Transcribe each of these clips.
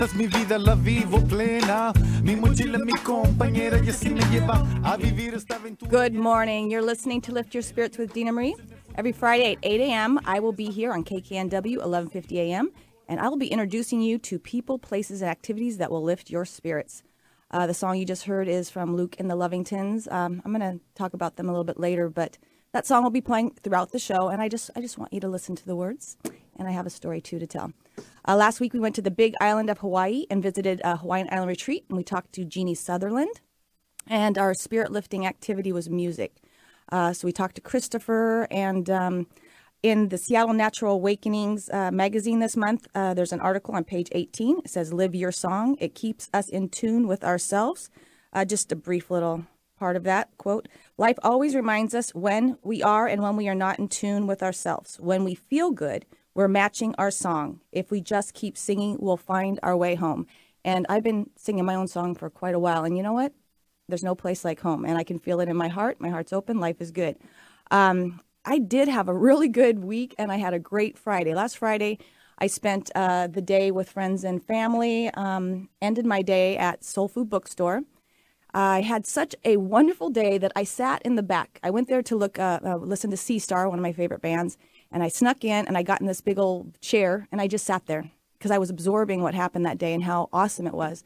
más mi vida la vivo plena. Mi mochila, mi compañera, y así me lleva a vivir esta aventura. Good morning. You're listening to Lift Your Spirits with Dena Marie. Every Friday at 8 a.m., I will be here on KKNW, 1150 a.m., and I will be introducing you to people, places, and activities that will lift your spirits. The song you just heard is from Luke and the Lovingtons. I'm going to talk about them a little bit later, but that song will be playing throughout the show, and I just want you to listen to the words, and I have a story, too, to tell. Last week, we went to the big island of Hawaii and visited a Hawaiian Island retreat, and we talked to Jeannie Sutherland, and our spirit-lifting activity was music. So we talked to Christopher, and in the Seattle Natural Awakenings magazine this month, there's an article on page 18. It says, "Live Your Song. It keeps us in tune with ourselves." Just a brief little part of that quote. "Life always reminds us when we are and when we are not in tune with ourselves. When we feel good, we're matching our song. If we just keep singing, we'll find our way home." And I've been singing my own song for quite a while. And you know what? There's no place like home. And I can feel it in my heart. My heart's open. Life is good. I did have a really good week, and I had a great Friday. Last Friday, I spent the day with friends and family, ended my day at Soul Food Bookstore. I had such a wonderful day that I sat in the back. I went there to listen to Sea Star, one of my favorite bands, and I snuck in, and I got in this big old chair, and I just sat there because I was absorbing what happened that day and how awesome it was.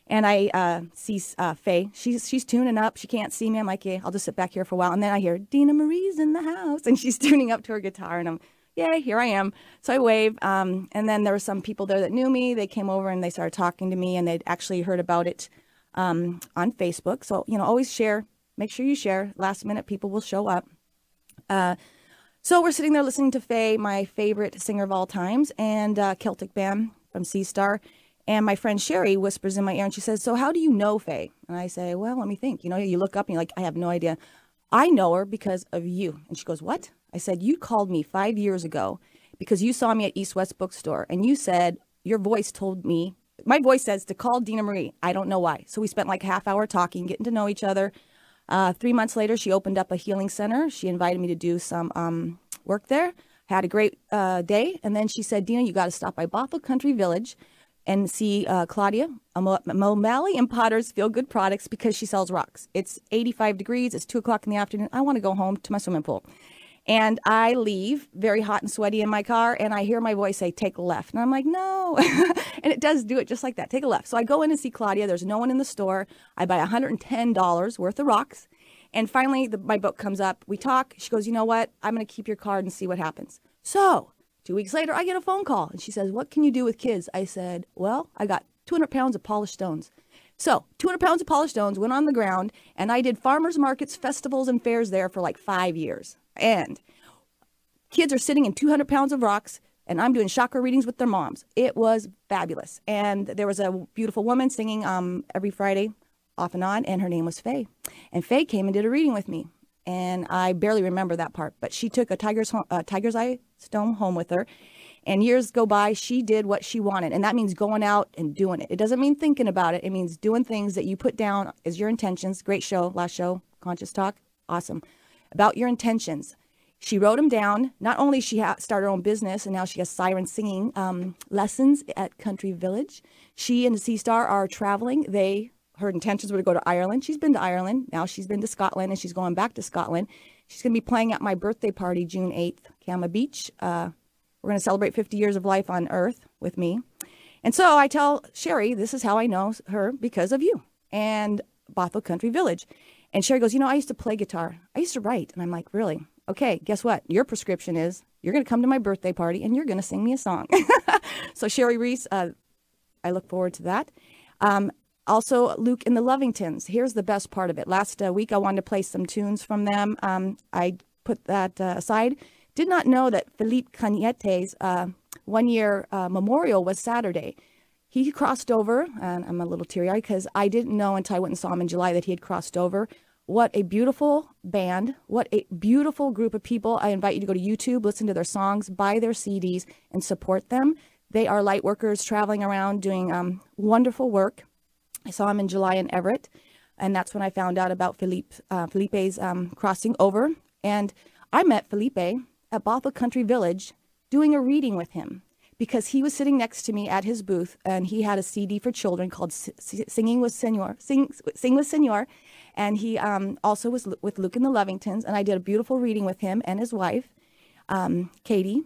And I see Faye. She's tuning up. She can't see me. I'm like, yeah, I'll just sit back here for a while. And then I hear, Dena Marie's in the house. And she's tuning up to her guitar. And I'm, yay, here I am. So I wave. And then there were some people there that knew me. They came over and they started talking to me. And they'd actually heard about it on Facebook. So, always share. Make sure you share. Last minute, people will show up. So we're sitting there listening to Faye, my favorite singer of all times, and Celtic band from Sea Star. And my friend Sherry whispers in my ear and she says, "So how do you know Faye?" And I say, "Well, let me think." You look up and you're like, "I have no idea." "I know her because of you." And she goes, "What?" I said, "You called me 5 years ago because you saw me at East West Bookstore. And you said, your voice told me, my voice says to call Dena Marie. I don't know why." So we spent like a half hour talking, getting to know each other. 3 months later, she opened up a healing center. She invited me to do some work there. Had a great day. And then she said, "Dena, you got to stop by Bothell Country Village and see Claudia O'Malley and Potter's Feel Good Products because she sells rocks. It's 85 degrees. It's 2 o'clock in the afternoon. I want to go home to my swimming pool." And I leave very hot and sweaty in my car, and I hear my voice say, "Take a left." And I'm like, "No." And it does do it just like that. Take a left. So I go in and see Claudia. There's no one in the store. I buy $110 worth of rocks. And finally, my book comes up. We talk. She goes, "You know what? I'm going to keep your card and see what happens." So 2 weeks later, I get a phone call, and she says, "What can you do with kids?" I said, "Well, I got 200 pounds of polished stones." So 200 pounds of polished stones went on the ground, and I did farmers markets, festivals, and fairs there for like 5 years. And kids are sitting in 200 pounds of rocks, and I'm doing chakra readings with their moms. It was fabulous. And there was a beautiful woman singing every Friday off and on, and her name was Faye. And Faye came and did a reading with me. And I barely remember that part, but she took a tiger's eye stone home with her. And years go by, she did what she wanted. And that means going out and doing it. It doesn't mean thinking about it. It means doing things that you put down as your intentions. Great show, last show, Conscious Talk. Awesome. About your intentions. She wrote them down. Not only she started her own business, and now she has siren singing lessons at Country Village. She and the Sea Star are traveling. Her intentions were to go to Ireland. She's been to Ireland. Now she's been to Scotland, and she's going back to Scotland. She's going to be playing at my birthday party, June 8th, Kama Beach. We're going to celebrate 50 years of life on Earth with me. And so I tell Sherry, this is how I know her because of you and Bothell Country Village. And Sherry goes, "I used to play guitar. I used to write." And I'm like, "Really? Okay, guess what? Your prescription is you're going to come to my birthday party and you're going to sing me a song." So Sherry Reese, I look forward to that. Also, Luke and the Lovingtons. Here's the best part of it. Last week, I wanted to play some tunes from them. I put that aside. Did not know that Philippe Cagnete's one-year memorial was Saturday. He crossed over, and I'm a little teary-eyed because I didn't know until I went and saw him in July that he had crossed over. What a beautiful band. What a beautiful group of people. I invite you to go to YouTube, listen to their songs, buy their CDs, and support them. They are light workers traveling around doing wonderful work. I saw him in July in Everett, and that's when I found out about Felipe's crossing over. And I met Felipe at Bothell Country Village doing a reading with him because he was sitting next to me at his booth, and he had a CD for children called Sing with Senor, and he also was with Luke and the Lovingtons, and I did a beautiful reading with him and his wife, Katie.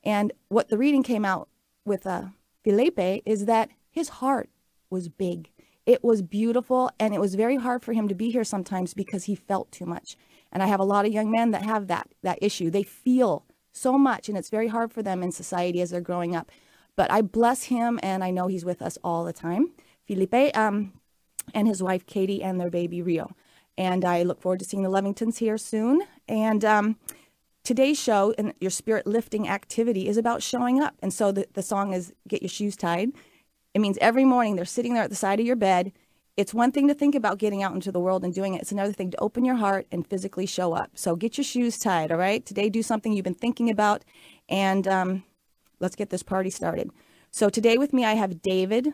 And what the reading came out with Felipe is that his heart was big. It was beautiful, and it was very hard for him to be here sometimes because he felt too much. And I have a lot of young men that have that issue. They feel so much, and it's very hard for them in society as they're growing up. But I bless him, and I know he's with us all the time. Felipe and his wife, Katie, and their baby, Rio. And I look forward to seeing the Lovingtons here soon. And today's show and your spirit lifting activity is about showing up. And so the song is Get Your Shoes Tied. It means every morning they're sitting there at the side of your bed. It's one thing to think about getting out into the world and doing it. It's another thing to open your heart and physically show up. So get your shoes tied, all right? Today, do something you've been thinking about, and let's get this party started. So today with me, I have David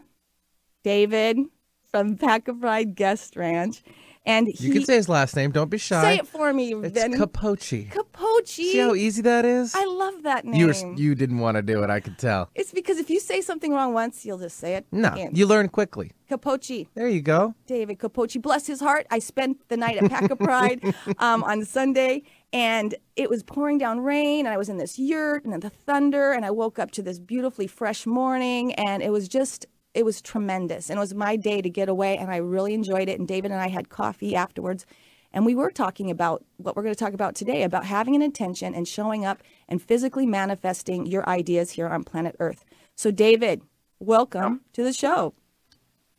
from Paca Pride Guest Ranch. And you can say his last name. Don't be shy. Say it for me, It's Ben. Capochi. Capochi. See how easy that is? I love that name. You didn't want to do it, I could tell. It's because if you say something wrong once, you'll just say it No, again. you learn quickly. Capochi. There you go. David Capochi. Bless his heart. I spent the night at Paca Pride on Sunday, and it was pouring down rain, and I was in this yurt, and then the thunder, and I woke up to this beautifully fresh morning, and it was tremendous. And it was my day to get away, and I really enjoyed it. And David and I had coffee afterwards, and we were talking about what we're going to talk about today, about having an intention and showing up and physically manifesting your ideas here on planet Earth. So David, welcome to the show.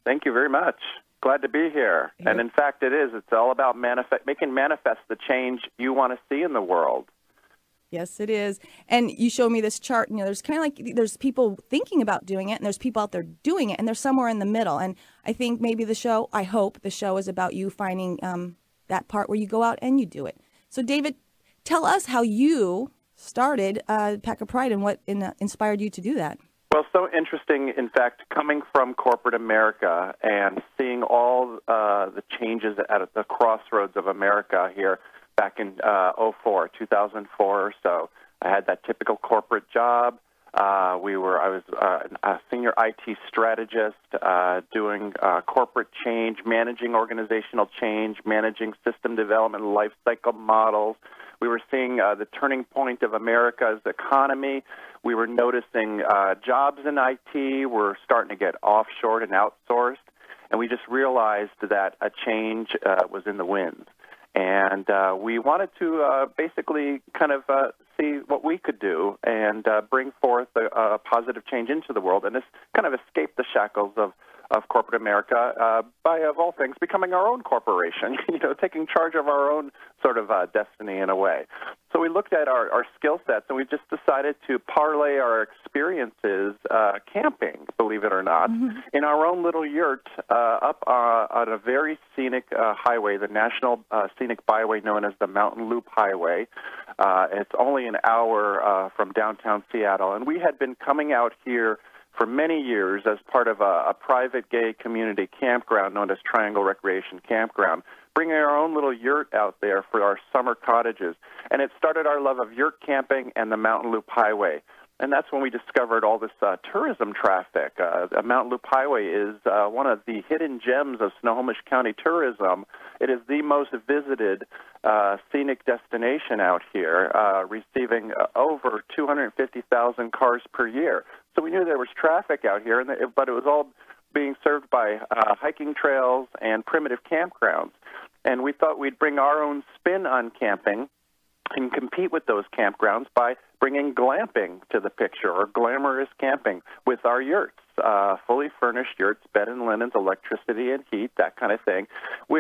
Thank you very much. Glad to be here. And in fact, it's all about making manifest the change you want to see in the world. Yes, it is. And you showed me this chart, and there's kind of like, there's people thinking about doing it, and there's people out there doing it, and there's somewhere in the middle. And I think maybe I hope the show is about you finding that part where you go out and you do it. So David, tell us how you started Paca Pride and what inspired you to do that. Well, so interesting, in fact, coming from corporate America and seeing all the changes at the crossroads of America here, back in 2004 or so. I had that typical corporate job. I was a senior IT strategist, doing corporate change, managing organizational change, managing system development, life cycle models. We were seeing the turning point of America's economy. We were noticing jobs in IT were starting to get offshored and outsourced, and we just realized that a change was in the wind. And we wanted to basically kind of see what we could do and bring forth a positive change into the world and just kind of escape the shackles of corporate America by, of all things, becoming our own corporation, taking charge of our own sort of destiny in a way. So we looked at our skill sets, and we just decided to parlay our experiences camping, believe it or not, in our own little yurt up on a very scenic highway, the National Scenic Byway known as the Mountain Loop Highway. It's only an hour from downtown Seattle, and we had been coming out here for many years as part of a private gay community campground known as Triangle Recreation Campground, bringing our own little yurt out there for our summer cottages. And it started our love of yurt camping and the Mountain Loop Highway. And that's when we discovered all this tourism traffic. The Mountain Loop Highway is one of the hidden gems of Snohomish County tourism. It is the most visited scenic destination out here, receiving over 250,000 cars per year. So we knew there was traffic out here, but it was all being served by hiking trails and primitive campgrounds. And we thought we'd bring our own spin on camping and compete with those campgrounds by bringing glamping to the picture, or glamorous camping, with our yurts, fully furnished yurts, bed and linens, electricity and heat, that kind of thing.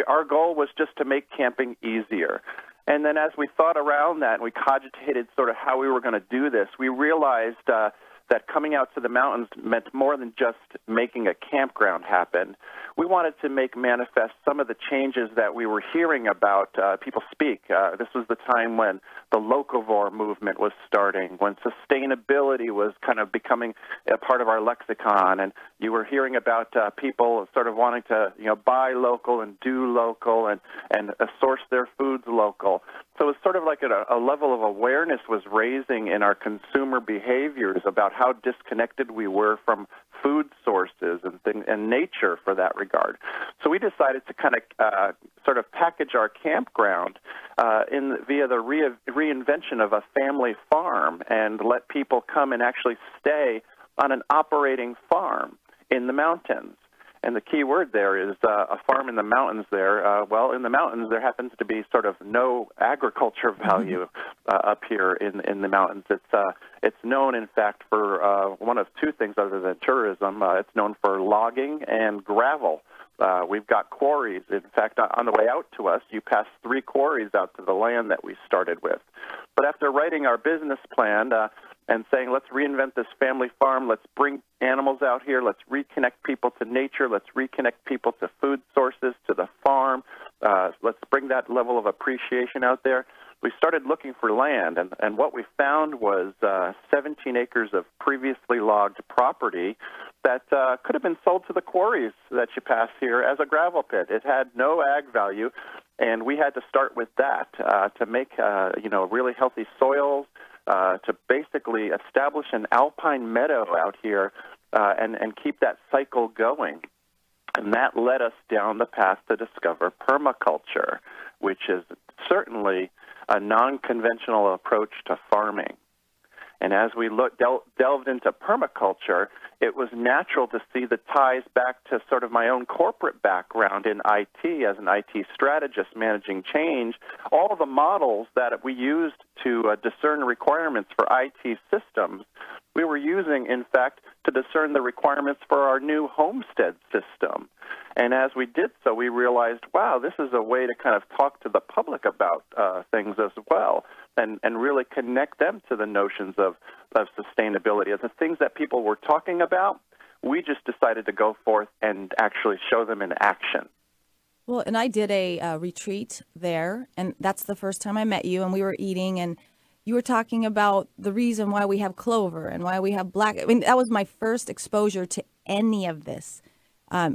Our goal was just to make camping easier. And then as we thought around that and we cogitated sort of how we were going to do this, we realized that coming out to the mountains meant more than just making a campground happen. We wanted to make manifest some of the changes that we were hearing about people speak. This was the time when the locavore movement was starting, when sustainability was kind of becoming a part of our lexicon, and you were hearing about people sort of wanting to buy local and do local and source their foods local. So it's sort of like a level of awareness was raising in our consumer behaviors about how disconnected we were from food sources and nature for that regard. So we decided to kind of sort of package our campground via the reinvention of a family farm and let people come and actually stay on an operating farm in the mountains. And the key word there is a farm in the mountains there. Well, in the mountains, there happens to be sort of no agriculture value up here in the mountains. It's known, in fact, for one of two things other than tourism. It's known for logging and gravel. We've got quarries. In fact, on the way out to us, you pass 3 quarries out to the land that we started with. But after writing our business plan, and saying, let's reinvent this family farm, let's bring animals out here, let's reconnect people to nature, let's reconnect people to food sources, to the farm, let's bring that level of appreciation out there. We started looking for land, and what we found was 17 acres of previously logged property that could have been sold to the quarries that you pass here as a gravel pit. It had no ag value, and we had to start with that to make really healthy soils, to basically establish an alpine meadow out here and keep that cycle going. And that led us down the path to discover permaculture, which is certainly a non-conventional approach to farming. And as we delved into permaculture, it was natural to see the ties back to sort of my own corporate background in IT as an IT strategist managing change. All of the models that we used to discern requirements for IT systems, we were using, in fact, to discern the requirements for our new homestead system. And as we did so, we realized, wow, this is a way to kind of talk to the public about things as well and really connect them to the notions of sustainability. As the things that people were talking about, we just decided to go forth and actually show them in action. Well, and I did a retreat there, and that's the first time I met you, and we were eating, and you were talking about the reason why we have clover and why we have black. I mean, that was my first exposure to any of this.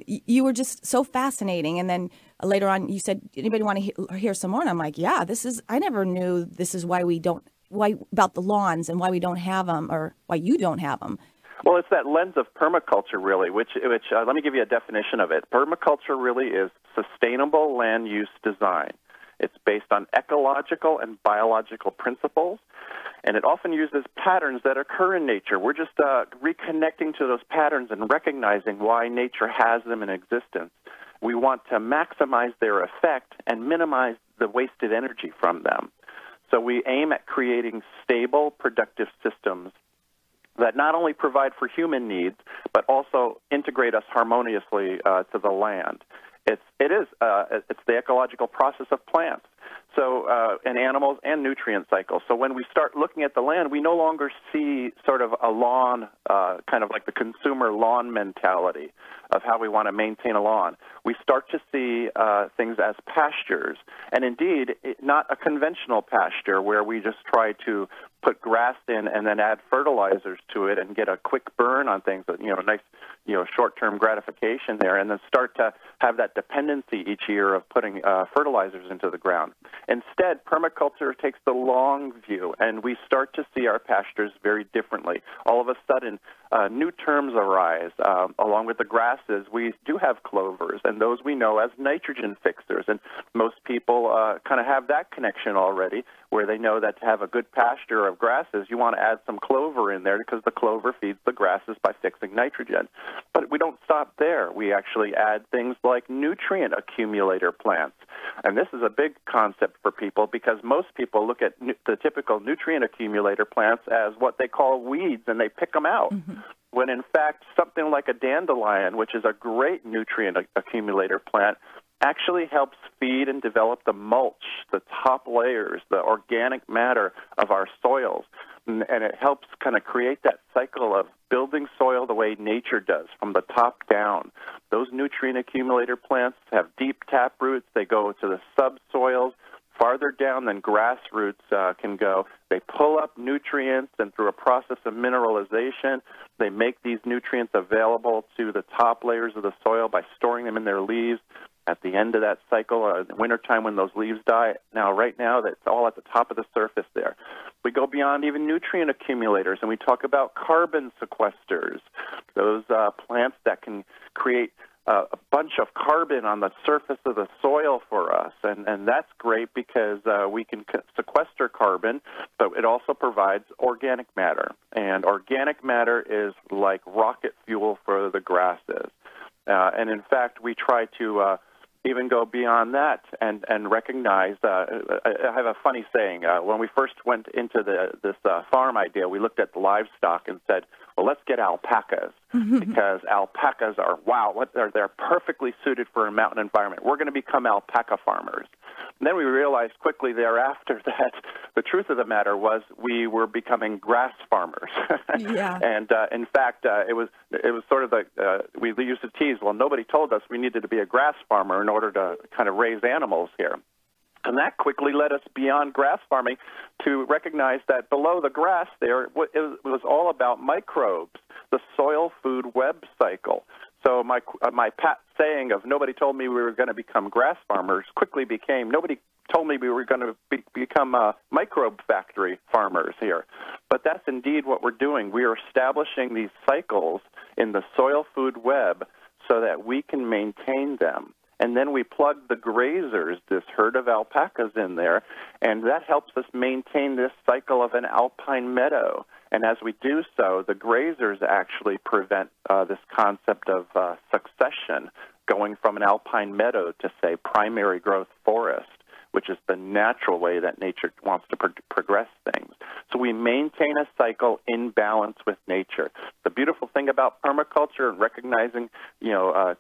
You were just so fascinating. And then later on, you said, anybody want to hear some more? And I'm like, yeah, I never knew this is why about the lawns and why we don't have them, or why you don't have them. Well, it's that lens of permaculture, really, which let me give you a definition of it. Permaculture really is sustainable land use design. It's based on ecological and biological principles, and it often uses patterns that occur in nature. We're just reconnecting to those patterns and recognizing why nature has them in existence. We want to maximize their effect and minimize the wasted energy from them. So we aim at creating stable, productive systems that not only provide for human needs, but also integrate us harmoniously to the land. It's the ecological process of plants, and animals and nutrient cycles. So when we start looking at the land, we no longer see sort of a lawn, kind of like the consumer lawn mentality of how we want to maintain a lawn. We start to see things as pastures, and indeed, not a conventional pasture where we just try to put grass in and then add fertilizers to it and get a quick burn on things, nice, short-term gratification there, and then start to have that dependency each year of putting fertilizers into the ground. Instead, permaculture takes the long view, and we start to see our pastures very differently. All of a sudden, new terms arise. Along with the grasses, we do have clovers, and those we know as nitrogen fixers, and most people kind of have that connection already, where they know that to have a good pasture of grasses, you want to add some clover in there because the clover feeds the grasses by fixing nitrogen. But we don't stop there. We actually add things like nutrient accumulator plants. And this is a big concept for people because most people look at the typical nutrient accumulator plants as what they call weeds, and they pick them out. Mm-hmm. When in fact, something like a dandelion, which is a great nutrient accumulator plant, actually helps feed and develop the mulch, the top layers, the organic matter of our soils. And it helps kind of create that cycle of building soil the way nature does, from the top down. Those nutrient accumulator plants have deep tap roots. They go to the subsoils farther down than grass roots can go. They pull up nutrients, and through a process of mineralization, they make these nutrients available to the top layers of the soil by storing them in their leaves. at the end of that cycle, in the wintertime when those leaves die. Now, right now, that's all at the top of the surface there. We go beyond even nutrient accumulators, and we talk about carbon sequesters, those plants that can create a bunch of carbon on the surface of the soil for us. And that's great because we can sequester carbon, but it also provides organic matter. And organic matter is like rocket fuel for the grasses. And in fact, we try to even go beyond that and recognize, I have a funny saying. When we first went into this farm idea, we looked at the livestock and said, well, let's get alpacas, because alpacas are, they're perfectly suited for a mountain environment. We're going to become alpaca farmers. And then we realized quickly thereafter that the truth of the matter was we were becoming grass farmers. Yeah. And in fact, it was sort of we used to tease, well, nobody told us we needed to be a grass farmer in order to kind of raise animals here. And that quickly led us beyond grass farming to recognize that below the grass there, it was all about microbes, the soil food web cycle. So my pat saying of nobody told me we were going to become grass farmers quickly became nobody told me we were going to become microbe factory farmers here. But that's indeed what we're doing. We are establishing these cycles in the soil food web so that we can maintain them. And then we plug the grazers, this herd of alpacas in there, and that helps us maintain this cycle of an alpine meadow. And as we do so, the grazers actually prevent this concept of succession going from an alpine meadow to, say, primary growth forest, which is the natural way that nature wants to progress things. So we maintain a cycle in balance with nature. The beautiful thing about permaculture and recognizing,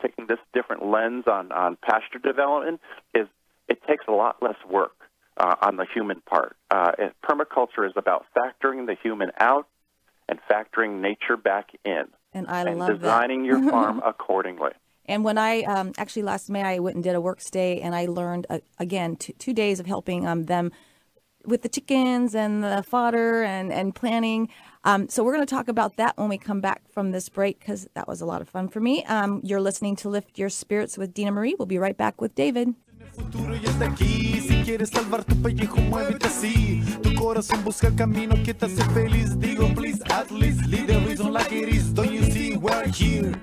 taking this different lens on pasture development is it takes a lot less work on the human part. Permaculture is about factoring the human out and factoring nature back in. And I love that. And designing your farm accordingly. And when I actually last May, I went and did a work stay, and I learned, again, 2 days of helping them with the chickens and the fodder and planning. So we're going to talk about that when we come back from this break, because that was a lot of fun for me. You're listening to Lift Your Spirits with Dena Marie. We'll be right back with David. Futuro ya está aquí, si quieres salvar tu pellejo, muévete así. Tu corazón busca el camino que te hace feliz. Digo, please, at least, leave the reason like it is. Don't you see, we're here.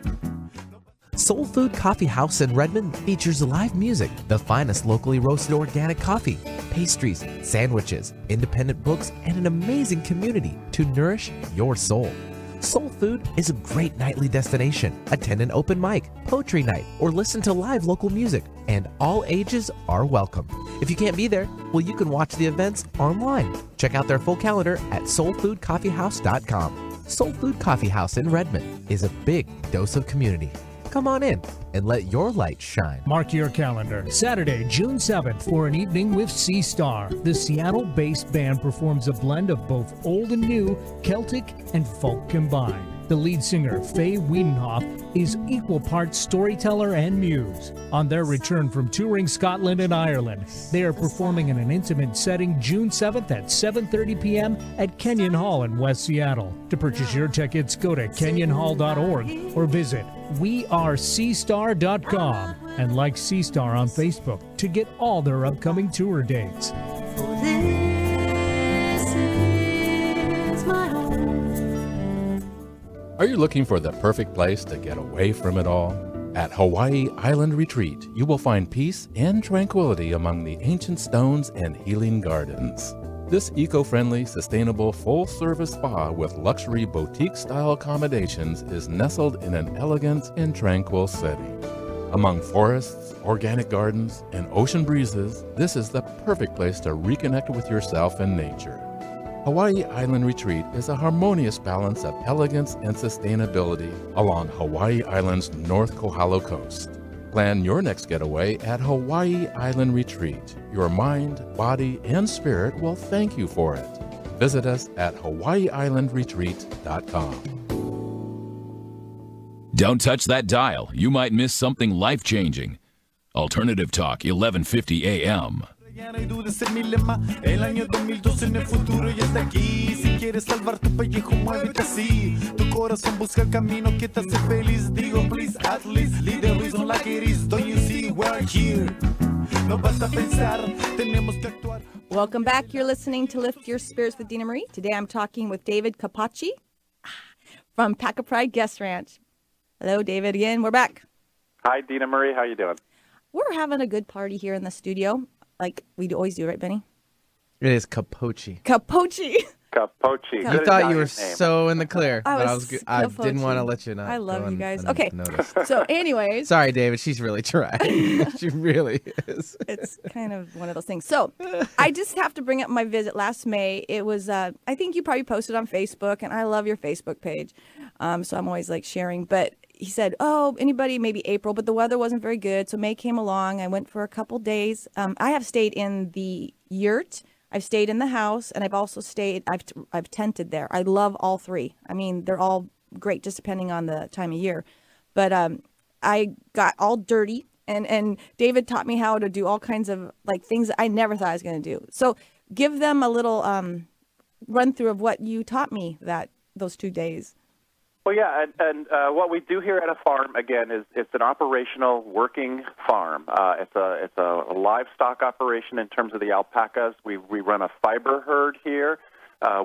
Soul Food Coffee House in Redmond features live music, the finest locally roasted organic coffee, pastries, sandwiches, independent books, and an amazing community to nourish your soul. Soul Food is a great nightly destination. Attend an open mic, poetry night, or listen to live local music, and all ages are welcome. If you can't be there, well, you can watch the events online. Check out their full calendar at soulfoodcoffeehouse.com. Soul Food Coffee House in Redmond is a big dose of community. Come on in and let your light shine. Mark your calendar. Saturday, June 7th for an evening with Sea Star. The Seattle-based band performs a blend of both old and new, Celtic and folk combined. The lead singer, Faye Wiedenhoff, is equal parts storyteller and muse. On their return from touring Scotland and Ireland, they are performing in an intimate setting June 7th at 7:30 p.m. at Kenyon Hall in West Seattle. To purchase your tickets, go to kenyonhall.org or visit weareseastar.com and like Sea Star on Facebook to get all their upcoming tour dates. This is my home. Are you looking for the perfect place to get away from it all? At Hawaii Island Retreat, you will find peace and tranquility among the ancient stones and healing gardens. This eco-friendly, sustainable, full-service spa with luxury boutique-style accommodations is nestled in an elegant and tranquil setting. Among forests, organic gardens, and ocean breezes, this is the perfect place to reconnect with yourself and nature. Hawaii Island Retreat is a harmonious balance of elegance and sustainability along Hawaii Island's North Kohala coast. Plan your next getaway at Hawaii Island Retreat. Your mind, body, and spirit will thank you for it. Visit us at hawaiiislandretreat.com. Don't touch that dial. You might miss something life-changing. Alternative Talk, 1150 AM. gana y dudes en mi lema. El año 2012 en el futuro ya está aquí. Si quieres salvar tu pellejo, muévete así. Tu corazón busca el camino que te hace feliz. Digo, please, at least, leave the reason like it is. Don't you see we're here? No basta pensar, tenemos que actuar. Welcome back. You're listening to Lift Your Spirits with Dena Marie. Today I'm talking with David Capacci from Paca Pride Guest Ranch. Hello, David. Again, we're back. Hi, Dena Marie. How you doing? We're having a good party here in the studio, like we always do, right, Benny? It is Capochi. Capochi. Capochi. You Good thought you were Italian name. so in the clear. I I didn't want to let you know. I love you guys. Go Okay. unnoticed. So anyways. Sorry, David. She's really trying. She really is. It's kind of one of those things. So I just have to bring up my visit last May. It was, I think you probably posted on Facebook, and I love your Facebook page. So I'm always like sharing. But he said, oh, anybody, maybe April, but the weather wasn't very good. So May came along. I went for a couple days. I have stayed in the yurt. I've stayed in the house, and I've also stayed, I've tented there. I love all three. I mean, they're all great, just depending on the time of year. But I got all dirty, and David taught me how to do all kinds of like things that I never thought I was going to do. So give them a little run through of what you taught me those 2 days. Well, yeah, and what we do here at a farm, again, is it's an operational working farm. It's a livestock operation in terms of the alpacas. We run a fiber herd here.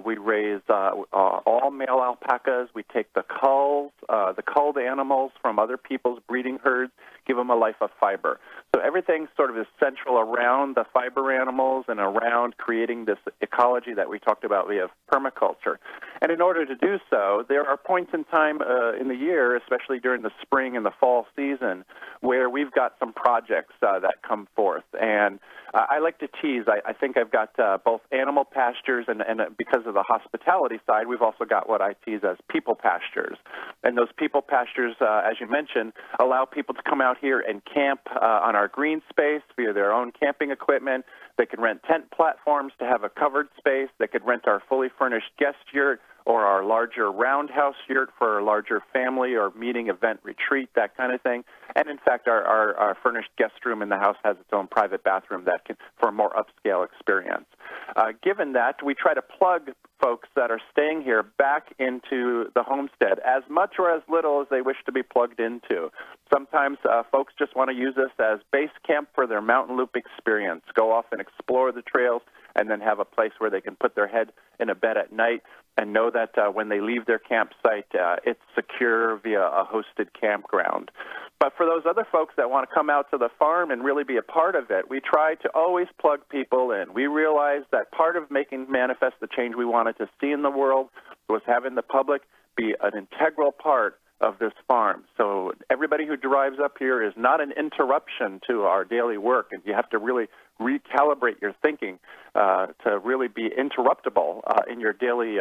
We raise all male alpacas. We take the culled animals from other people's breeding herds, give them a life of fiber. So everything sort of is central around the fiber animals and around creating this ecology that we talked about via permaculture. And in order to do so, there are points in time in the year, especially during the spring and the fall season, where we've got some projects that come forth. And I like to tease. I think I've got both animal pastures, and because of the hospitality side, we've also got what I tease as people pastures. And those people pastures, as you mentioned, allow people to come out here and camp on our green space via their own camping equipment. They can rent tent platforms to have a covered space. They could rent our fully furnished guest yurt or our larger roundhouse yurt for a larger family or meeting event retreat, that kind of thing. And in fact, our furnished guest room in the house has its own private bathroom for a more upscale experience. Given that, we try to plug folks that are staying here back into the homestead as much or as little as they wish to be plugged into. Sometimes folks just want to use this as base camp for their mountain loop experience, go off and explore the trails, and then have a place where they can put their head in a bed at night and know that when they leave their campsite, it's secure via a hosted campground. But for those other folks that want to come out to the farm and really be a part of it, we try to always plug people in. We realize that part of making manifest the change we wanted to see in the world was having the public be an integral part of this farm. So everybody who drives up here is not an interruption to our daily work, and you have to really recalibrate your thinking to really be interruptible in your daily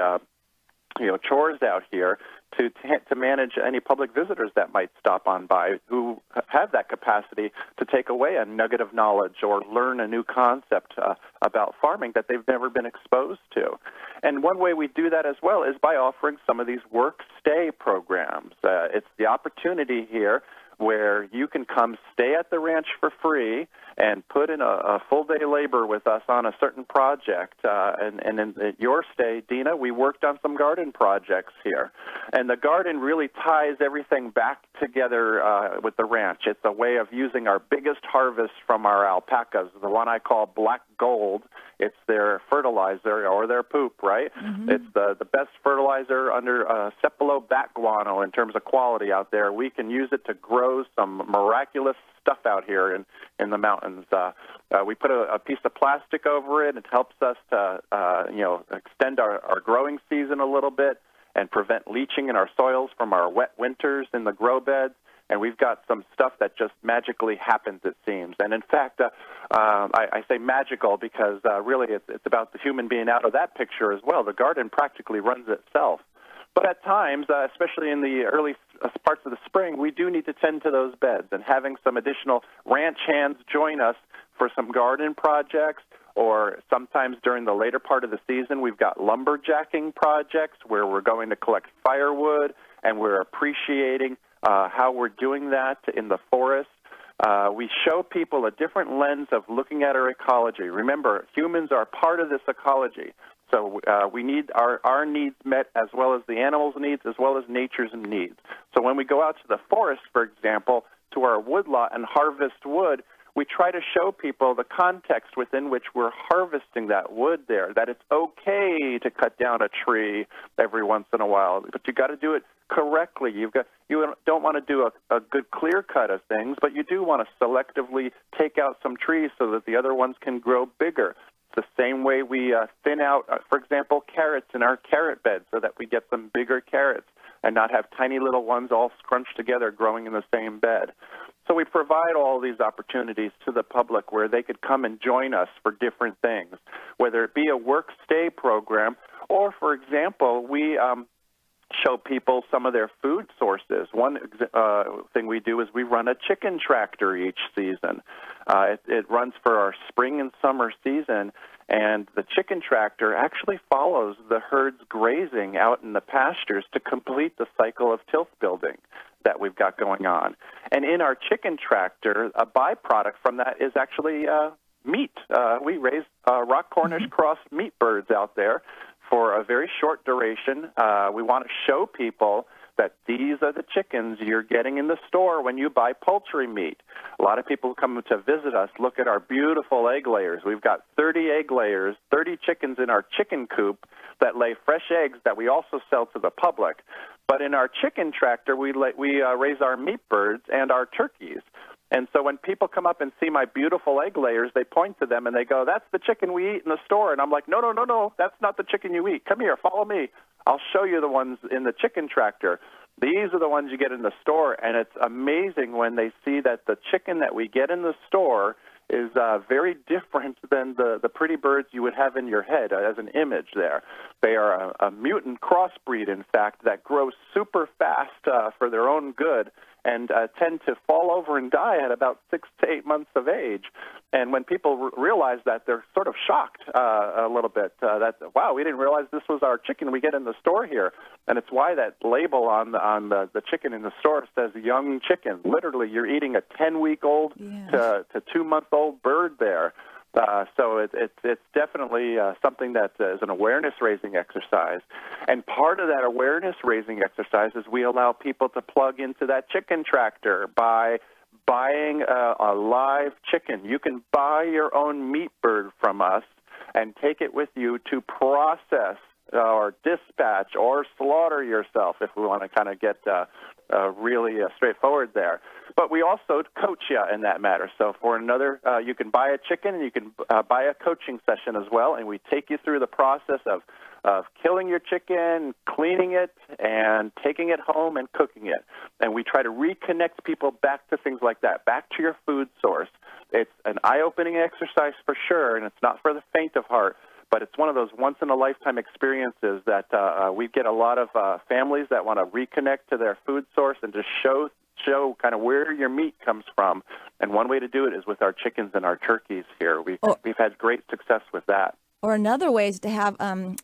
chores out here to manage any public visitors that might stop on by who have that capacity to take away a nugget of knowledge or learn a new concept about farming that they've never been exposed to. And one way we do that as well is by offering some of these work-stay programs. It's the opportunity here where you can come stay at the ranch for free and put in a full-day labor with us on a certain project. And in your stay, Dena, we worked on some garden projects here. And the garden really ties everything back together with the ranch. It's a way of using our biggest harvest from our alpacas, the one I call black gold. It's their fertilizer or their poop, right? Mm-hmm. It's the best fertilizer under Cepalo bat guano in terms of quality out there. We can use it to grow some miraculous stuff out here in the mountains. We put a piece of plastic over it. It helps us to extend our growing season a little bit and prevent leaching in our soils from our wet winters in the grow beds. And we've got some stuff that just magically happens, it seems. And in fact, I say magical because really it's about the human being out of that picture as well. The garden practically runs itself. But at times, especially in the early parts of the spring, we do need to tend to those beds. And having some additional ranch hands join us for some garden projects, or sometimes during the later part of the season, we've got lumberjacking projects where we're going to collect firewood and we're appreciating how we're doing that in the forest. We show people a different lens of looking at our ecology. Remember, humans are part of this ecology. So we need our needs met as well as the animals' needs as well as nature's needs. So when we go out to the forest, for example, to our woodlot and harvest wood, we try to show people the context within which we're harvesting that wood there, that it's okay to cut down a tree every once in a while, but you got to do it correctly. You don't want to do a good clear cut of things, but you do want to selectively take out some trees so that the other ones can grow bigger. It's the same way we thin out, for example, carrots in our carrot beds so that we get some bigger carrots and not have tiny little ones all scrunched together growing in the same bed. So we provide all these opportunities to the public where they could come and join us for different things, whether it be a work-stay program or, for example, we show people some of their food sources. One thing we do is we run a chicken tractor each season. It runs for our spring and summer season, and the chicken tractor actually follows the herds grazing out in the pastures to complete the cycle of tilth building that we've got going on. And in our chicken tractor, a byproduct from that is actually meat. We raise rock Cornish cross meat birds out there for a very short duration. We want to show people that these are the chickens you're getting in the store when you buy poultry meat. A lot of people who come to visit us look at our beautiful egg layers. We've got 30 egg layers, 30 chickens in our chicken coop that lay fresh eggs that we also sell to the public. But in our chicken tractor, we raise our meat birds and our turkeys. And so when people come up and see my beautiful egg layers, they point to them and they go, "That's the chicken we eat in the store." And I'm like, no, that's not the chicken you eat. Come here, follow me. I'll show you the ones in the chicken tractor. These are the ones you get in the store. And it's amazing when they see that the chicken that we get in the store is very different than the pretty birds you would have in your head as an image there. They are a mutant crossbreed, in fact, that grows super fast for their own good and tend to fall over and die at about 6 to 8 months of age. And when people realize that, they're sort of shocked a little bit that, wow, we didn't realize this was our chicken we get in the store here. And it's why that label on the chicken in the store says young chicken. Literally, you're eating a 10-week-old to 2-month-old bird there. So it's definitely something that is an awareness-raising exercise. And part of that awareness-raising exercise is we allow people to plug into that chicken tractor by buying a live chicken. You can buy your own meat bird from us and take it with you to process or dispatch or slaughter yourself, if we want to kind of get really straightforward there. But we also coach you in that matter. So for another, you can buy a chicken and you can buy a coaching session as well, and we take you through the process of killing your chicken, cleaning it, and taking it home and cooking it. And we try to reconnect people back to things like that, back to your food source. It's an eye-opening exercise for sure, and it's not for the faint of heart. But it's one of those once-in-a-lifetime experiences that we get a lot of families that want to reconnect to their food source and just show kind of where your meat comes from. And one way to do it is with our chickens and our turkeys here. We've had great success with that. Or another way is to have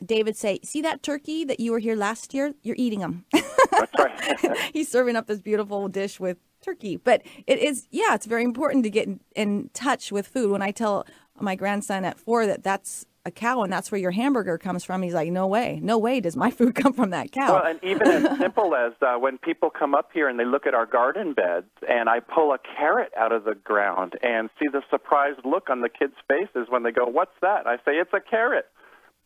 David say, "See that turkey that you were here last year? You're eating them." That's right. He's serving up this beautiful dish with turkey. But it is, it's very important to get in touch with food. When I tell my grandson at 4 that that's a cow and that's where your hamburger comes from, he's like, no way does my food come from that cow. Well, and even as simple as when people come up here and they look at our garden beds and I pull a carrot out of the ground and see the surprised look on the kids' faces when they go, "What's that?" I say, "It's a carrot."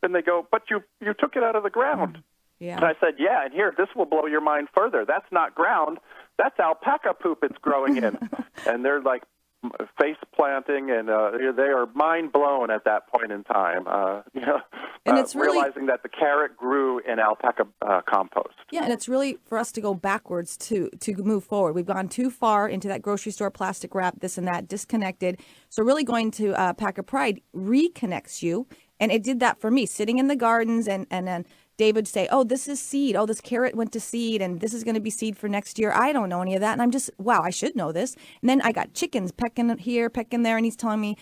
Then they go, "But you took it out of the ground." Yeah. And I said, "Yeah, and here, this will blow your mind further. That's not ground. That's alpaca poop it's growing in." And they're like, face planting, and they are mind blown at that point in time. And it's really, realizing that the carrot grew in alpaca compost. Yeah, and it's really for us to go backwards to move forward. We've gone too far into that grocery store plastic wrap, this and that, disconnected. So really going to Paca Pride reconnects you, and it did that for me. Sitting in the gardens, and then David would say, "Oh, this is seed. Oh, this carrot went to seed, and this is going to be seed for next year." I don't know any of that, and I'm just, wow, I should know this. And then I got chickens pecking here, pecking there, and he's telling me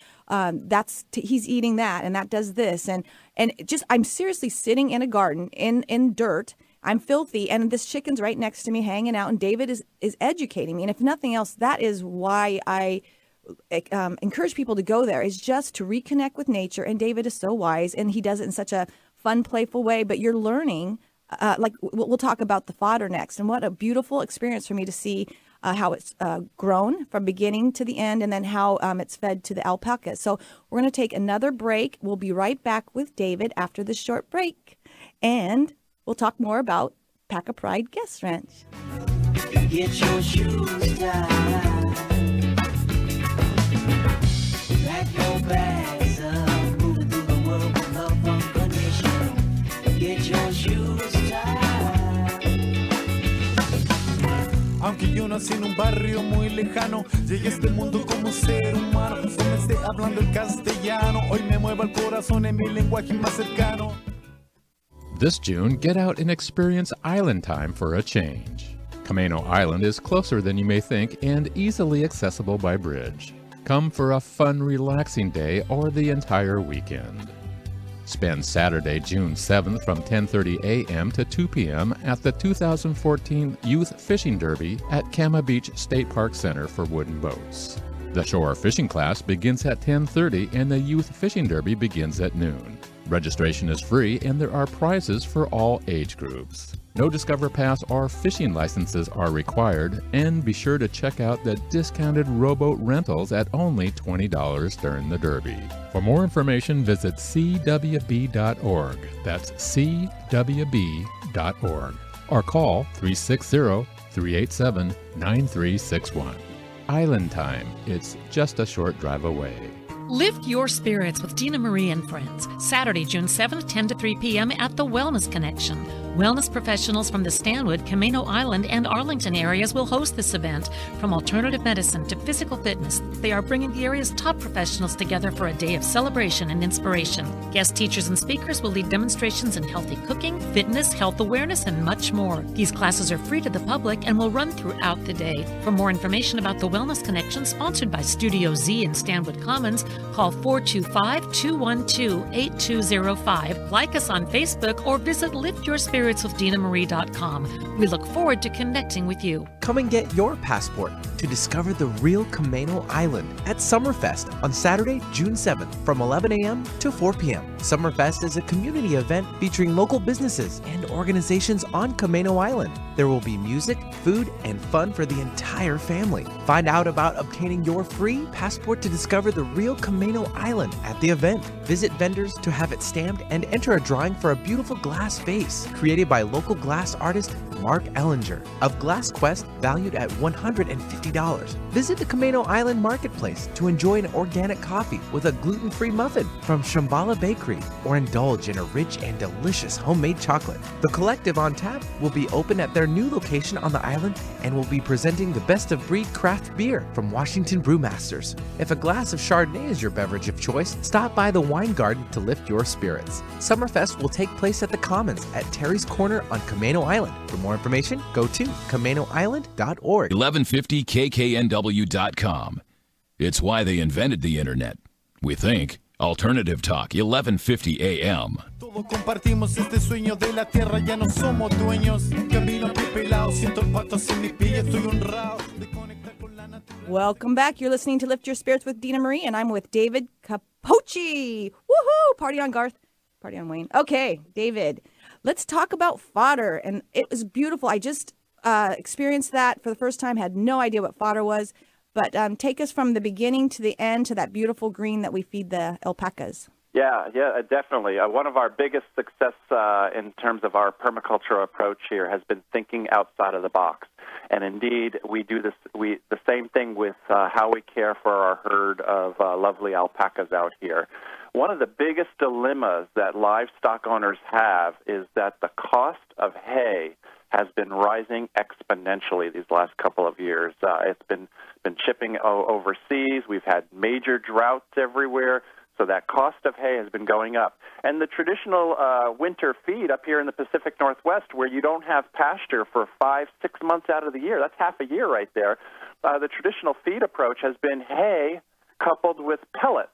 he's eating that, and that does this, and just I'm seriously sitting in a garden in dirt. I'm filthy, and this chicken's right next to me hanging out, and David is educating me. And if nothing else, that is why I encourage people to go there, is just to reconnect with nature. And David is so wise, and he does it in such a fun, playful way. But you're learning, like we'll talk about the fodder next, and what a beautiful experience for me to see how it's grown from beginning to the end, and then how it's fed to the alpacas. So we're going to take another break. We'll be right back with David after this short break, and we'll talk more about Paca Pride Guest Ranch. Get your shoes tied. Pack your bags up. Moving through the world with love unconditional. Get your shoes tied. Aunque yo nací en un barrio muy lejano, llegué a este mundo como ser humano. Comencé hablando el castellano, hoy me mueve el corazón en mi lenguaje más cercano. This June, get out and experience island time for a change. Camano Island is closer than you may think and easily accessible by bridge. Come for a fun, relaxing day or the entire weekend. Spend Saturday, June 7th from 10:30 a.m. to 2 p.m. at the 2014 Youth Fishing Derby at Kama Beach State Park Center for wooden boats. The shore fishing class begins at 10:30 and the Youth Fishing Derby begins at noon. Registration is free and there are prizes for all age groups. No Discover Pass or fishing licenses are required, and be sure to check out the discounted rowboat rentals at only $20 during the Derby. For more information, visit cwb.org. That's cwb.org. Or call 360-387-9361. Island Time. It's just a short drive away. Lift your spirits with Dena Marie and friends. Saturday, June 7th, 10 to 3 p.m. at the Wellness Connection. Wellness professionals from the Stanwood, Camano Island, and Arlington areas will host this event. From alternative medicine to physical fitness, they are bringing the area's top professionals together for a day of celebration and inspiration. Guest teachers and speakers will lead demonstrations in healthy cooking, fitness, health awareness, and much more. These classes are free to the public and will run throughout the day. For more information about the Wellness Connection, sponsored by Studio Z in Stanwood Commons, call 425-212-8205, like us on Facebook, or visit liftyourspiritswithdinamarie.com. We look forward to connecting with you. Come and get your passport to discover the real Camano Island at Summerfest on Saturday, June 7th from 11 a.m. to 4 p.m. Summerfest is a community event featuring local businesses and organizations on Camano Island. There will be music, food, and fun for the entire family. Find out about obtaining your free passport to discover the real Camano Island at the event. Visit vendors to have it stamped and enter a drawing for a beautiful glass vase created by local glass artist Mark Ellinger of Glass Quest, valued at $150. Visit the Camano Island Marketplace to enjoy an organic coffee with a gluten-free muffin from Shambhala Bakery, or indulge in a rich and delicious homemade chocolate. The Collective on Tap will be open at their new location on the island and will be presenting the best-of-breed craft beer from Washington Brewmasters. If a glass of Chardonnay is your beverage of choice, stop by the Wine Garden to lift your spirits. Summerfest will take place at the Commons at Terry's Corner on Camano Island. For more information, go to camanoisland.org. 1150kknw.com. It's why they invented the internet. We think. Alternative Talk, 1150 AM. Todos compartimos este sueño de la tierra, ya no somos dueños. Camino a pie pelado, siento el pato en mis pies, estoy honrado de conectar con la naturaleza. Welcome back. You're listening to Lift Your Spirits with Dena Marie, and I'm with David Capochi. Woohoo! Party on, Garth. Party on, Wayne. Okay, David, let's talk about fodder. And it was beautiful. I just experienced that for the first time, had no idea what fodder was. But take us from the beginning to the end to that beautiful green that we feed the alpacas. Yeah, definitely. One of our biggest success in terms of our permaculture approach here has been thinking outside of the box. And indeed, we do the same thing with how we care for our herd of lovely alpacas out here. One of the biggest dilemmas that livestock owners have is that the cost of hay has been rising exponentially these last couple of years. It's been shipping overseas. We've had major droughts everywhere, so that cost of hay has been going up. And the traditional winter feed up here in the Pacific Northwest, where you don't have pasture for 5-6 months out of the year, that's half a year right there, the traditional feed approach has been hay coupled with pellets,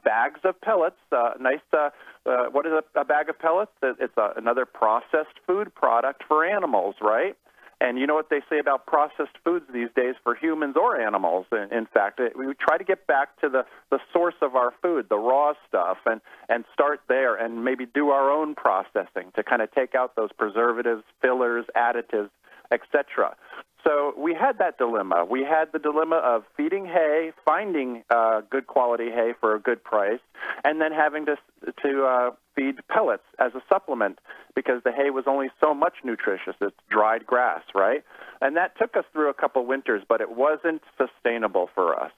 bags of pellets. What is a bag of pellets? It's another processed food product for animals, right? And you know what they say about processed foods these days for humans or animals. In fact, we try to get back to the source of our food, the raw stuff, and start there and maybe do our own processing to kind of take out those preservatives, fillers, additives, etc. So we had that dilemma. We had the dilemma of feeding hay, finding good quality hay for a good price, and then having to feed pellets as a supplement because the hay was only so much nutritious. It's dried grass, right? And that took us through a couple winters, but it wasn't sustainable for us.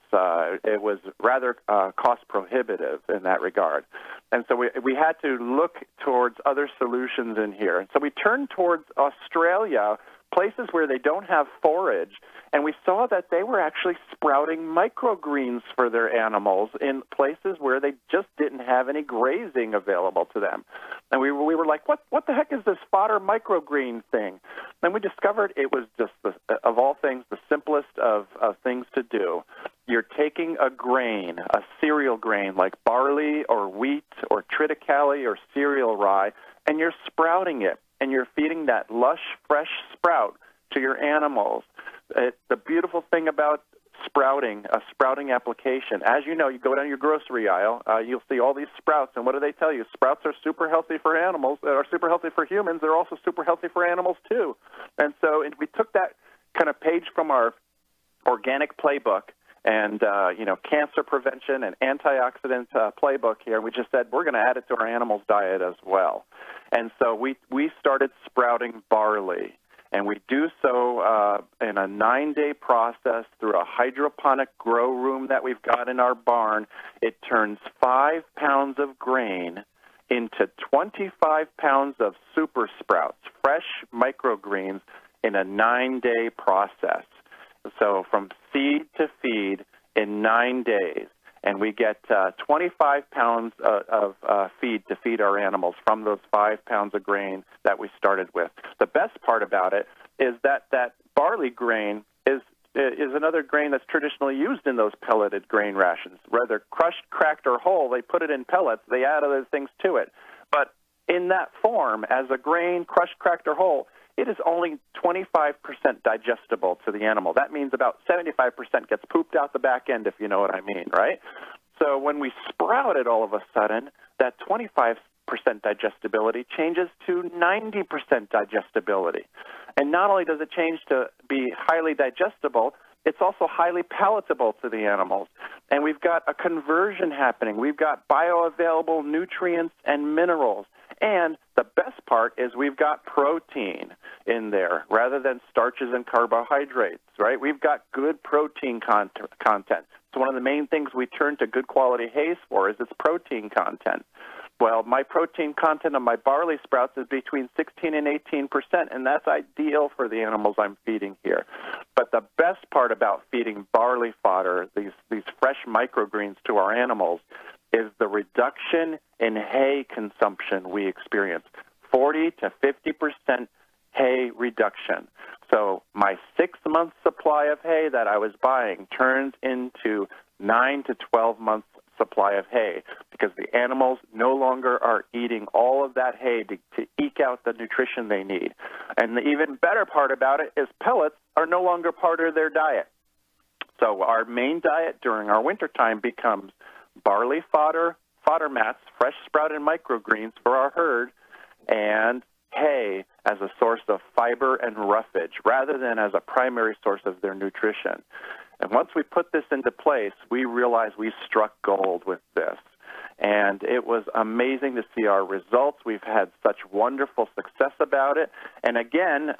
It was rather cost prohibitive in that regard. And so we had to look towards other solutions in here. And so we turned towards Australia, places where they don't have forage, and we saw that they were actually sprouting microgreens for their animals in places where they just didn't have any grazing available to them. And we were like, what the heck is this fodder microgreen thing? And we discovered it was just, of all things, the simplest of things to do. You're taking a grain, a cereal grain like barley or wheat or triticale or cereal rye, and you're sprouting it. And you're feeding that lush, fresh sprout to your animals. The beautiful thing about sprouting, a sprouting application, as you know, you go down your grocery aisle, you'll see all these sprouts, and what do they tell you? Sprouts are super healthy for animals, are super healthy for humans, they're also super healthy for animals too. And so we took that kind of page from our organic playbook and, cancer prevention and antioxidant playbook here. We just said we're going to add it to our animals' diet as well. And so we started sprouting barley. And we do so in a 9-day process through a hydroponic grow room that we've got in our barn. It turns 5 pounds of grain into 25 pounds of super sprouts, fresh microgreens, in a 9-day process. So from seed to feed in 9 days. And we get 25 pounds of feed to feed our animals from those 5 pounds of grain that we started with. The best part about it is that barley grain is another grain that's traditionally used in those pelleted grain rations. Whether crushed, cracked, or whole, they put it in pellets. They add other things to it. But in that form, as a grain, crushed, cracked, or whole, it is only 25% digestible to the animal. That means about 75% gets pooped out the back end, if you know what I mean, right? So when we sprout it all of a sudden, that 25% digestibility changes to 90% digestibility. And not only does it change to be highly digestible, it's also highly palatable to the animals. And we've got a conversion happening. We've got bioavailable nutrients and minerals. And the best part is we've got protein in there rather than starches and carbohydrates, right? We've got good protein content. So one of the main things we turn to good quality hays for is its protein content. Well, my protein content on my barley sprouts is between 16 and 18%, and that's ideal for the animals I'm feeding here. But the best part about feeding barley fodder, these fresh microgreens to our animals, is the reduction in hay consumption we experience, 40 to 50% hay reduction. So my 6-month supply of hay that I was buying turns into 9 to 12 months supply of hay because the animals no longer are eating all of that hay to eke out the nutrition they need. And the even better part about it is pellets are no longer part of their diet. So our main diet during our wintertime becomes barley fodder, fodder mats, fresh sprouted microgreens for our herd, and hay as a source of fiber and roughage rather than as a primary source of their nutrition. And once we put this into place, we realized we struck gold with this. And it was amazing to see our results. We've had such wonderful success about it. And again,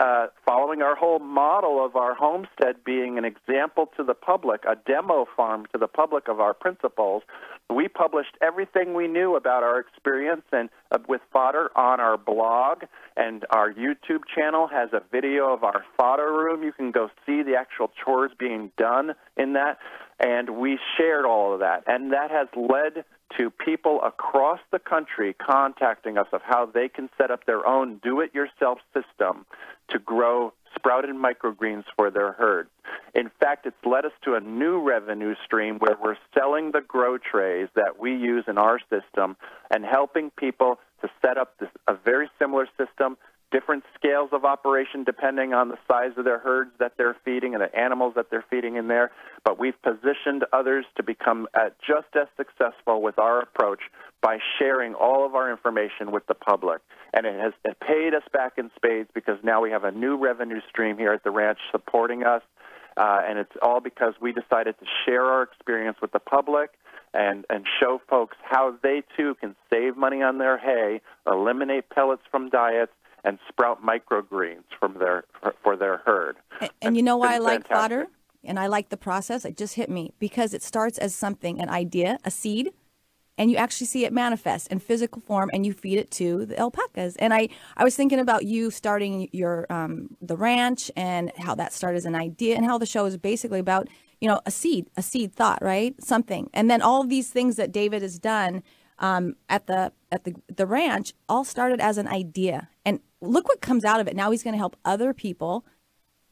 following our whole model of our homestead being an example to the public, a demo farm to the public of our principles, we published everything we knew about our experience and with fodder on our blog, and our YouTube channel has a video of our fodder room. You can go see the actual chores being done in that, and we shared all of that, and that has led to people across the country contacting us of how they can set up their own do-it-yourself system to grow sprouted microgreens for their herd. In fact, it's led us to a new revenue stream where we're selling the grow trays that we use in our system and helping people to set up a very similar system, different scales of operation depending on the size of their herds that they're feeding and the animals that they're feeding in there. But we've positioned others to become just as successful with our approach by sharing all of our information with the public. And it has paid us back in spades because now we have a new revenue stream here at the ranch supporting us. And it's all because we decided to share our experience with the public and show folks how they, too, can save money on their hay, eliminate pellets from diets, and sprout microgreens for their herd. And you know why I like fodder? And I like the process? It just hit me. Because it starts as something, an idea, a seed, and you actually see it manifest in physical form, and you feed it to the alpacas. And I was thinking about you starting your the ranch and how that started as an idea and how the show is basically about, you know, a seed thought, right? Something. And then all of these things that David has done at the ranch all started as an idea. And look what comes out of it. Now he's going to help other people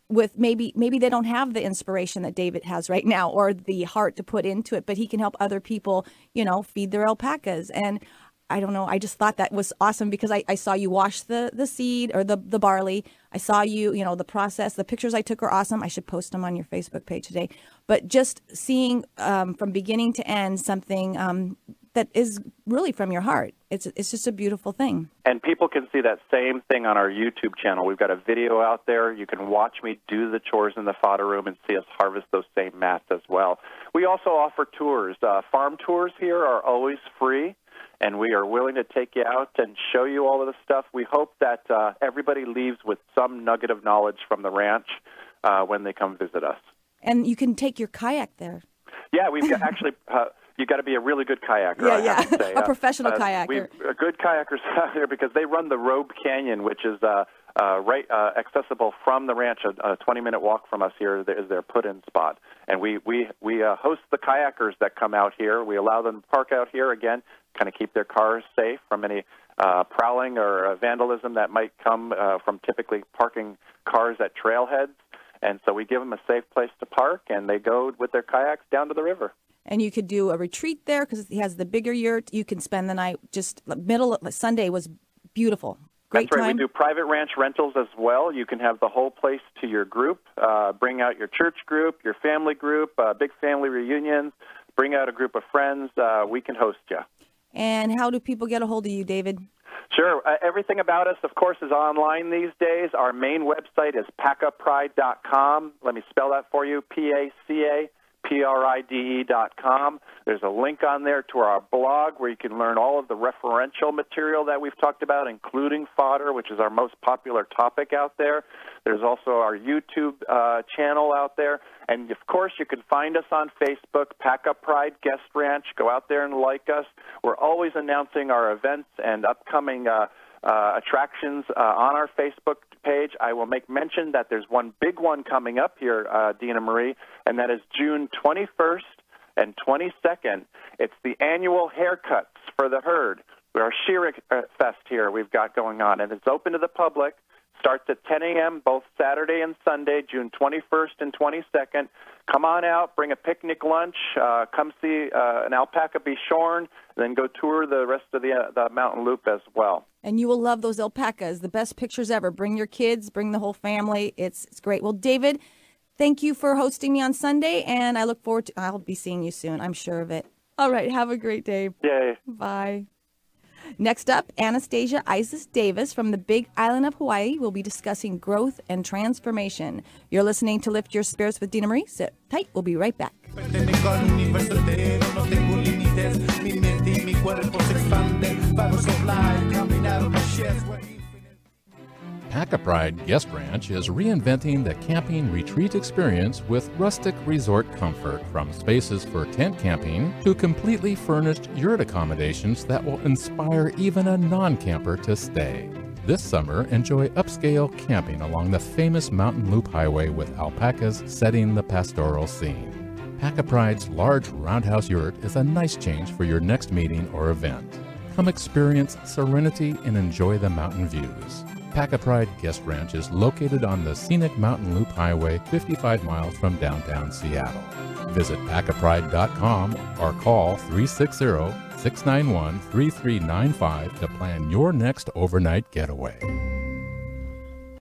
with maybe they don't have the inspiration that David has right now or the heart to put into it, but he can help other people, you know, feed their alpacas. And I don't know, I just thought that was awesome because I saw you wash the seed or the barley. I saw you know, the process. The pictures I took are awesome. I should post them on your Facebook page today. But just seeing from beginning to end something that is really from your heart. It's just a beautiful thing. And people can see that same thing on our YouTube channel. We've got a video out there. You can watch me do the chores in the fodder room and see us harvest those same mats as well. We also offer tours. Farm tours here are always free, and we are willing to take you out and show you all of the stuff. We hope that everybody leaves with some nugget of knowledge from the ranch when they come visit us. And you can take your kayak there. Yeah, we've got actually... you got to be a really good kayaker. I have to say. A professional kayaker. We've good kayakers out here because they run the Robe Canyon, which is accessible from the ranch. A 20-minute walk from us here is their put-in spot, and we host the kayakers that come out here. We allow them to park out here again, kind of keep their cars safe from any prowling or vandalism that might come from typically parking cars at trailheads. And so we give them a safe place to park, and they go with their kayaks down to the river. And you could do a retreat there because he has the bigger yurt. You can spend the night just middle of Sunday was beautiful. Great That's right. Time. We do private ranch rentals as well. You can have the whole place to your group. Bring out your church group, your family group, big family reunions. Bring out a group of friends. We can host you. And how do people get a hold of you, David? Sure. Everything about us, of course, is online these days. Our main website is pacapride.com. Let me spell that for you, PACAPRIDE.com. There's a link on there to our blog where you can learn all of the referential material that we've talked about, including fodder, which is our most popular topic out there. There's also our YouTube channel out there. And, of course, you can find us on Facebook, Paca Pride Guest Ranch. Go out there and like us. We're always announcing our events and upcoming attractions on our Facebook page. I will make mention that there's one big one coming up here, Dena Marie, and that is June 21st and 22nd. It's the annual haircuts for the herd. Our Shearing Fest here we've got going on, and it's open to the public. Starts at 10 a.m. both Saturday and Sunday, June 21st and 22nd. Come on out, bring a picnic lunch, come see an alpaca be shorn, then go tour the rest of the mountain loop as well. And you will love those alpacas, the best pictures ever. Bring your kids, bring the whole family. It's great. Well, David, thank you for hosting me on Sunday, and I look forward to, I'll be seeing you soon, I'm sure of it. All right, have a great day. Yay. Bye. Next up, Anastasia Isis Davis from the Big Island of Hawaii will be discussing growth and transformation. You're listening to Lift Your Spirits with Dena Marie. Sit tight. We'll be right back. Paca Pride Guest Ranch is reinventing the camping retreat experience with rustic resort comfort, from spaces for tent camping to completely furnished yurt accommodations that will inspire even a non-camper to stay. This summer, enjoy upscale camping along the famous Mountain Loop Highway with alpacas setting the pastoral scene. Paca Pride's large roundhouse yurt is a nice change for your next meeting or event. Come experience serenity and enjoy the mountain views. Paca Pride Guest Ranch is located on the scenic Mountain Loop Highway 55 miles from downtown Seattle. Visit pacapride.com or call 360-691-3395 to plan your next overnight getaway.